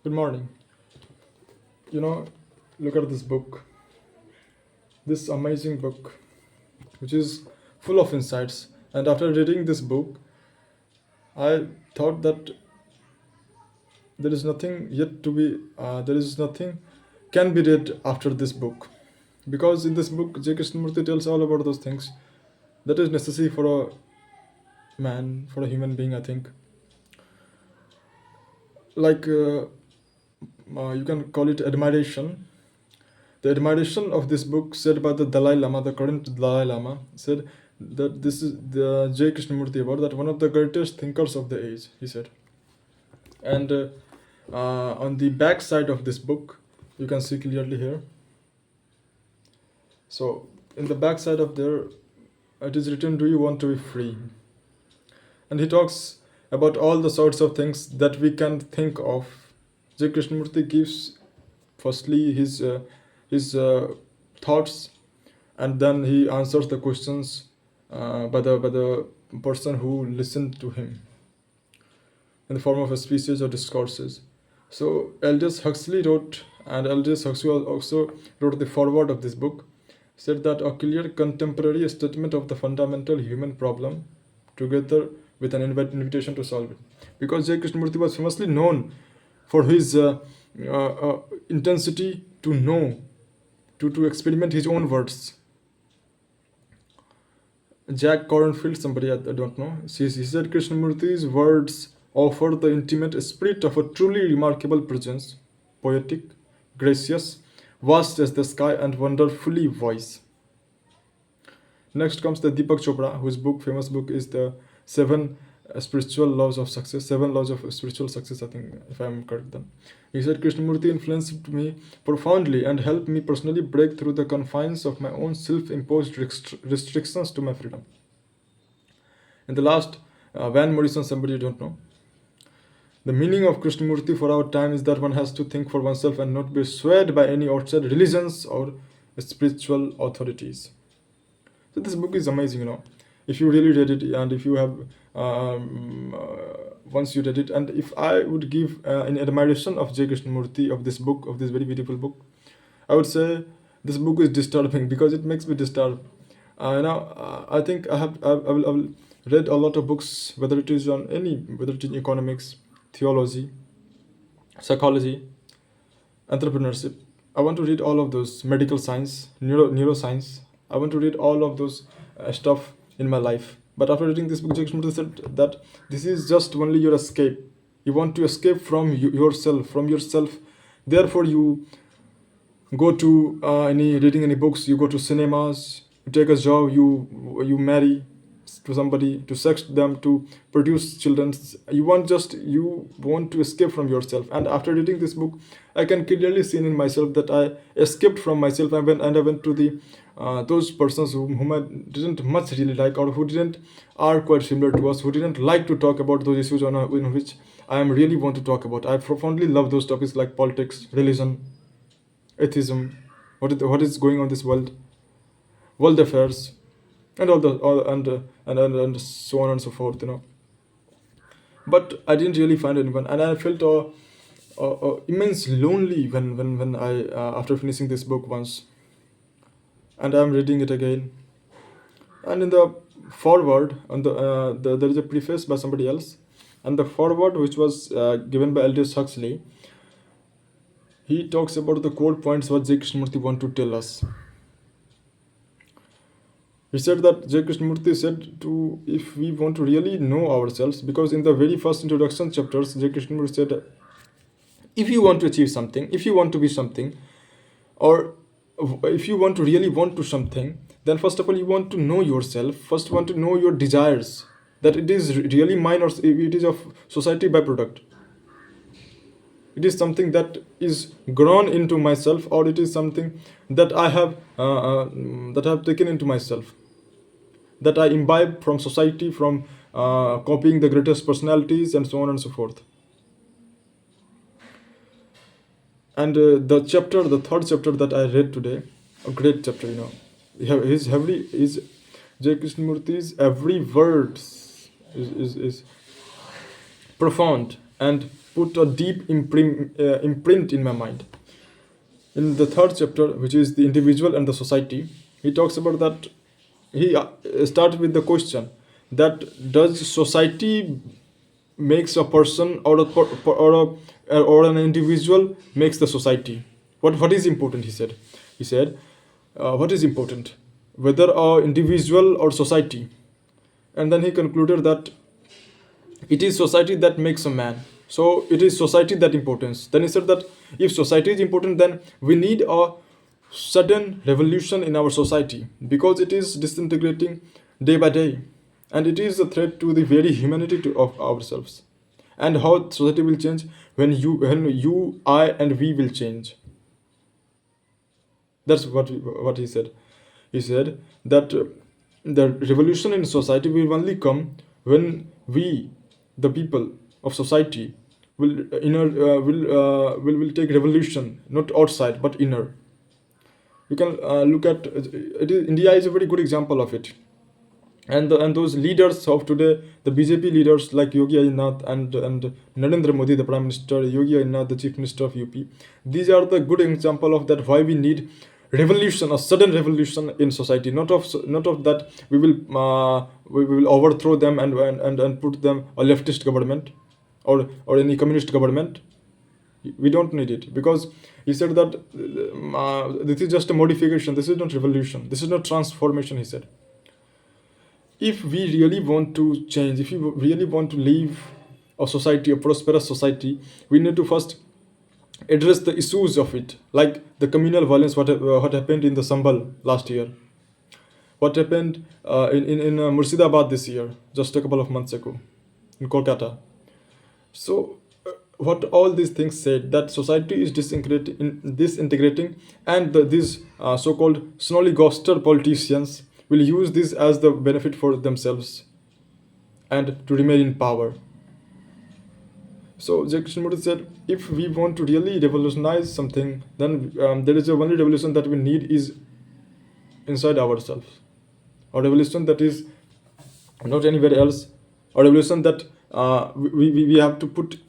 Good morning. You know, look at this book, this amazing book, which is full of insights. And after reading this book, I thought that there is nothing yet to be, there is nothing can be read after this book. Because in this book, J Krishnamurti tells all about those things that is necessary for a man, for a human being, I think. Like, you can call it admiration. The admiration of this book said by the Dalai Lama, the current Dalai Lama, said that this is the J Krishnamurti about that one of the greatest thinkers of the age, he said. And on the back side of this book, you can see clearly here. So in the back side of there, it is written, "Do you want to be free?" And he talks about all the sorts of things that we can think of. J Krishnamurti gives firstly his thoughts, and then he answers the questions by the person who listened to him in the form of a speeches or discourses. So Aldous Huxley wrote, and Aldous Huxley also wrote the foreword of this book, said that a clear contemporary statement of the fundamental human problem, together with an invitation to solve it. Because J Krishnamurti was famously known for his intensity to know, to experiment his own words. Jack Cornfield, somebody I don't know, he said Krishnamurti's words offer the intimate spirit of a truly remarkable presence, poetic, gracious, vast as the sky, and wonderfully wise. Next comes the Deepak Chopra, whose famous book is the Spiritual Laws of Success, Seven Laws of Spiritual Success, I think, if I'm correct then. He said, Krishnamurti influenced me profoundly and helped me personally break through the confines of my own self-imposed restrictions to my freedom. And the last, Van Morrison, somebody you don't know. The meaning of Krishnamurti for our time is that one has to think for oneself and not be swayed by any outside religions or spiritual authorities. So this book is amazing, if you really read it, and if you have once you read it, and if I would give in admiration of J Krishnamurti, of this book, of this very beautiful book, I would say this book is disturbing because it makes me disturbed. I think I will read a lot of books, whether it is whether it is economics, theology, psychology, entrepreneurship. I want to read all of those, medical science, neuroscience. I want to read all of those stuff in my life. But after reading this book, J Krishnamurti said that this is just only your escape. You want to escape from yourself. Therefore, you go to reading any books. You go to cinemas. You take a job. You marry to somebody, to sex them, to produce children. You want to escape from yourself. And after reading this book, I can clearly see in myself that I escaped from myself, and I went to the those persons whom I didn't much really like, or who didn't are quite similar to us, who didn't like to talk about those issues in which I am really want to talk about. I profoundly love those topics like politics, religion, atheism, what is going on in this world affairs, and and so on and so forth. But I didn't really find anyone, and I felt immense lonely when I after finishing this book once, and I'm reading it again. And in the foreword, there is a preface by somebody else, and the foreword, which was given by Aldous Huxley, he talks about the core points what J Krishnamurti want to tell us. He said that J Krishnamurti said to, if we want to really know ourselves, because in the very first introduction chapters, J Krishnamurti said, if you want to achieve something, if you want to be something, or if you want to really want to something, then first of all you want to know yourself. First, want to know your desires, that it is really mine or it is of society byproduct. It is something that is grown into myself, or it is something that I have taken into myself, that I imbibe from society, from copying the greatest personalities, and so on and so forth. And the third chapter that I read today, a great chapter, is J Krishnamurti's every word is profound, and put a deep imprint in my mind. In the third chapter, which is the individual and the society, he talks about that. He started with the question that does society makes a person, or or an individual makes the society. What is important? He said, what is important, whether a individual or society? And then he concluded that it is society that makes a man. So it is society that importance. Then he said that if society is important, then we need a sudden revolution in our society, because it is disintegrating day by day, and it is a threat to the very humanity of ourselves. And how society will change when you, I, and we will change. That's what he said. He said that the revolution in society will only come when we, the people of society, will take revolution, not outside but inner. You can look at India is a very good example of it. And those leaders of today, the BJP leaders like Yogi Adityanath and Narendra Modi, the Prime Minister, Yogi Adityanath, the Chief Minister of UP, these are the good example of that why we need revolution, a sudden revolution in society. Not of that we will overthrow them and put them a leftist government, or any communist government. We don't need it, because he said that this is just a modification. This is not revolution. This is not transformation. He said, if we really want to change, if we really want to live a society, a prosperous society, we need to first address the issues of it, like the communal violence, what happened in the Sambal last year, what happened in Murshidabad this year, just a couple of months ago, in Kolkata. So, what all these things said, that society is disintegrating, and these so-called snollygoster politicians will use this as the benefit for themselves and to remain in power. So J Krishnamurti said, if we want to really revolutionize something, then there is a only revolution that we need is inside ourselves. A revolution that is not anywhere else. A revolution that we have to put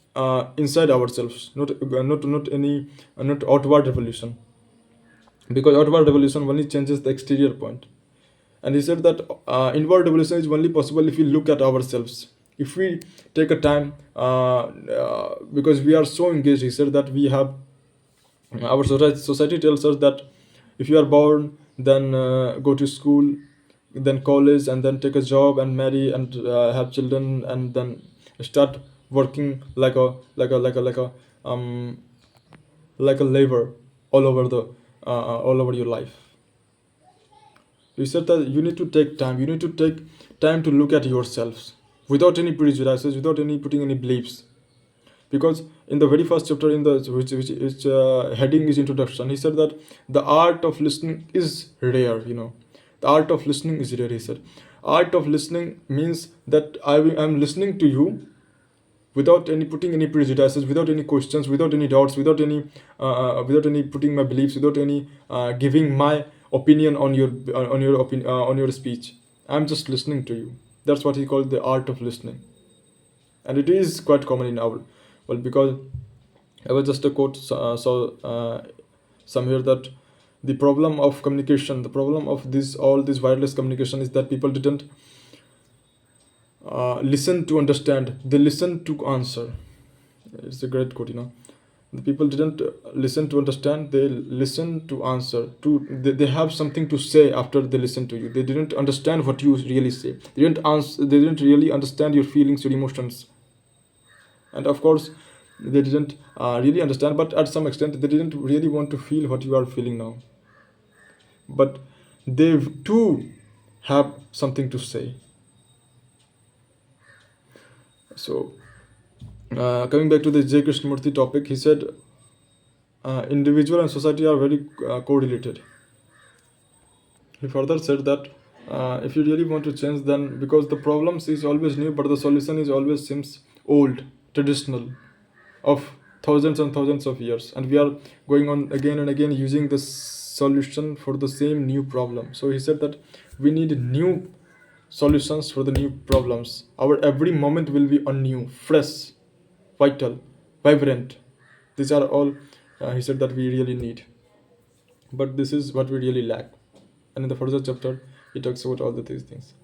inside ourselves, not outward revolution, because outward revolution only changes the exterior point. And he said that inward revolution is only possible if we look at ourselves, if we take a time, because we are so engaged. He said that we have, our society tells us that if you are born, then go to school, then college, and then take a job and marry and have children, and then start working like a labor all over your life. He said that you need to take time. You need to take time to look at yourselves without any prejudices, without any putting any beliefs. Because in the very first chapter, in the which heading is introduction, he said that the art of listening is rare. The art of listening is rare. He said, art of listening means that I am listening to you without any putting any prejudices, without any questions, without any doubts, without any putting my beliefs, without any giving my opinion on your speech. I'm just listening to you. That's what he called the art of listening, and it is quite common in our world. Because I was just a quote saw somewhere that the problem of communication, the problem of this wireless communication, is that people didn't listen to understand. They listened to answer. It's a great quote. The people didn't listen to understand. They listen to answer. They have something to say after they listen to you. They didn't understand what you really say. They didn't answer. They didn't really understand your feelings, your emotions, and of course, they didn't really understand. But at some extent, they didn't really want to feel what you are feeling now. But they too have something to say. So, coming back to the J Krishnamurti topic, he said individual and society are very correlated. He further said that if you really want to change, then because the problems is always new, but the solution is always seems old, traditional, of thousands and thousands of years, and we are going on again and again using the solution for the same new problem. So he said that we need new solutions for the new problems. Our every moment will be a new, fresh vital, vibrant. These are all, he said, that we really need. But this is what we really lack. And in the further chapter, he talks about all these things.